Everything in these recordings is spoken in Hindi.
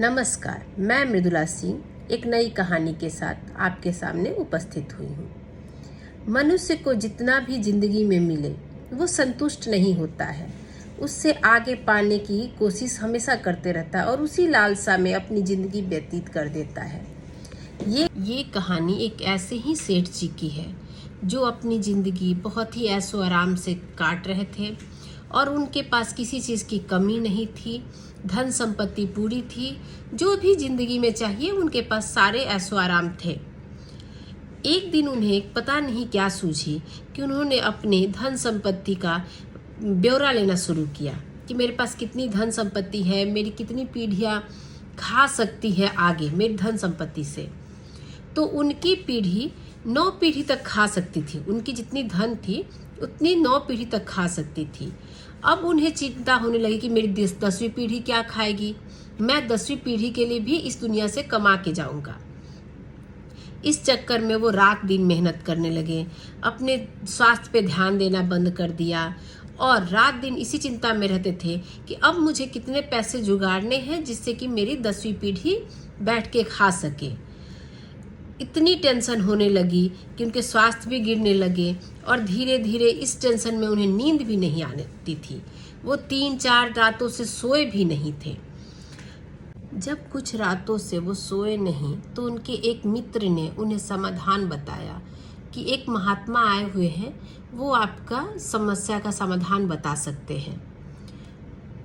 नमस्कार, मैं मृदुला सिंह एक नई कहानी के साथ आपके सामने उपस्थित हुई हूँ। मनुष्य को जितना भी जिंदगी में मिले वो संतुष्ट नहीं होता है। उससे आगे पाने की कोशिश हमेशा करते रहता है और उसी लालसा में अपनी जिंदगी व्यतीत कर देता है। ये कहानी एक ऐसे ही सेठ जी की है जो अपनी ज़िंदगी बहुत ही ऐशो आराम से काट रहे थे और उनके पास किसी चीज़ की कमी नहीं थी। धन संपत्ति पूरी थी, जो भी ज़िंदगी में चाहिए उनके पास सारे ऐशो आराम थे। एक दिन उन्हें पता नहीं क्या सूझी कि उन्होंने अपने धन संपत्ति का ब्यौरा लेना शुरू किया कि मेरे पास कितनी धन संपत्ति है, मेरी कितनी पीढ़ियाँ खा सकती है आगे मेरी धन संपत्ति से। तो उनकी पीढ़ी 9 पीढ़ी तक खा सकती थी। उनकी जितनी धन थी उतनी 9 पीढ़ी तक खा सकती थी। अब उन्हें चिंता होने लगी कि मेरी 10वीं पीढ़ी क्या खाएगी। मैं 10वीं पीढ़ी के लिए भी इस दुनिया से कमा के जाऊंगा। इस चक्कर में वो रात दिन मेहनत करने लगे, अपने स्वास्थ्य पे ध्यान देना बंद कर दिया और रात दिन इसी चिंता में रहते थे कि अब मुझे कितने पैसे जुगाड़ने हैं जिससे कि मेरी 10वीं पीढ़ी बैठ के खा सके। इतनी टेंशन होने लगी कि उनके स्वास्थ्य भी गिरने लगे और धीरे धीरे इस टेंशन में उन्हें नींद भी नहीं आती थी। वो 3-4 रातों से सोए भी नहीं थे। जब कुछ रातों से वो सोए नहीं तो उनके एक मित्र ने उन्हें समाधान बताया कि एक महात्मा आए हुए हैं, वो आपका समस्या का समाधान बता सकते हैं।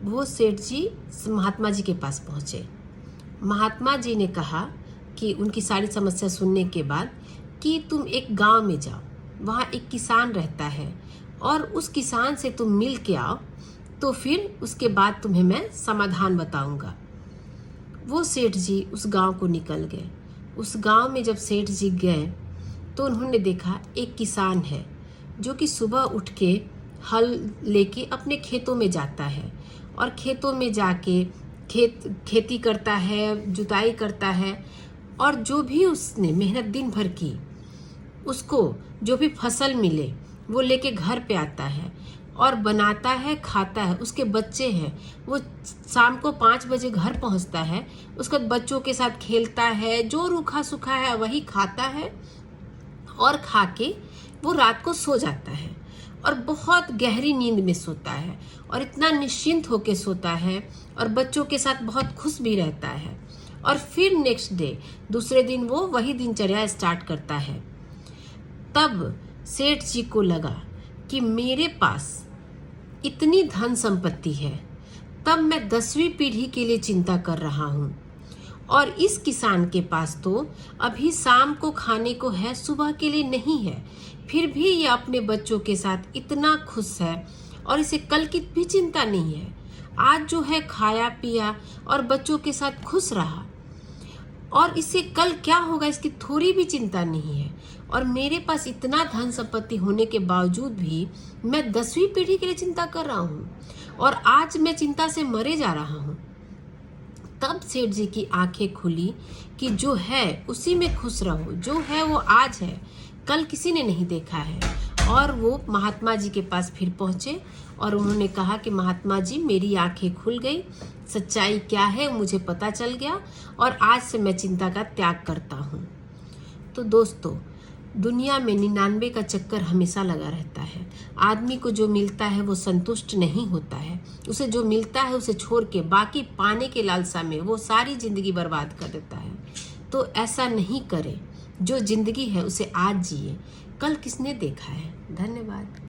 वो सेठ जी महात्मा जी के पास पहुँचे। महात्मा जी ने कहा कि उनकी सारी समस्या सुनने के बाद कि तुम एक गांव में जाओ, वहाँ एक किसान रहता है और उस किसान से तुम मिल के आओ, तो फिर उसके बाद तुम्हें मैं समाधान बताऊंगा। वो सेठ जी उस गांव को निकल गए। उस गांव में जब सेठ जी गए तो उन्होंने देखा एक किसान है जो कि सुबह उठ के हल लेके अपने खेतों में जाता है और खेतों में जाके खेती करता है, जुताई करता है और जो भी उसने मेहनत दिन भर की उसको जो भी फसल मिले वो लेके घर पे आता है और बनाता है, खाता है। उसके बच्चे हैं, वो शाम को 5 बजे घर पहुंचता है, उसके बाद बच्चों के साथ खेलता है, जो रूखा सूखा है वही खाता है और खा के वो रात को सो जाता है और बहुत गहरी नींद में सोता है और इतना निश्चिंत होके सोता है और बच्चों के साथ बहुत खुश भी रहता है। और फिर नेक्स्ट डे दूसरे दिन वो वही दिनचर्या स्टार्ट करता है। तब सेठ जी को लगा कि मेरे पास इतनी धन संपत्ति है, तब मैं 10वीं पीढ़ी के लिए चिंता कर रहा हूँ और इस किसान के पास तो अभी शाम को खाने को है, सुबह के लिए नहीं है, फिर भी ये अपने बच्चों के साथ इतना खुश है और इसे कल की भी चिंता नहीं है। आज जो है खाया पिया और बच्चों के साथ खुश रहा और इससे कल क्या होगा इसकी थोड़ी भी चिंता नहीं है। और मेरे पास इतना धन संपत्ति होने के बावजूद भी मैं 10वीं पीढ़ी के लिए चिंता कर रहा हूँ और आज मैं चिंता से मरे जा रहा हूँ। तब सेठ जी की आंखें खुली कि जो है उसी में खुश रहो, जो है वो आज है, कल किसी ने नहीं देखा है। और वो महात्मा जी के पास फिर पहुँचे और उन्होंने कहा कि महात्मा जी मेरी आंखें खुल गई, सच्चाई क्या है मुझे पता चल गया और आज से मैं चिंता का त्याग करता हूँ। तो दोस्तों, दुनिया में 99 का चक्कर हमेशा लगा रहता है। आदमी को जो मिलता है वो संतुष्ट नहीं होता है, उसे जो मिलता है उसे छोड़ के बाकी पाने के लालसा में वो सारी जिंदगी बर्बाद कर देता है। तो ऐसा नहीं करें, जो जिंदगी है उसे आज जिए, कल किसने देखा है। धन्यवाद।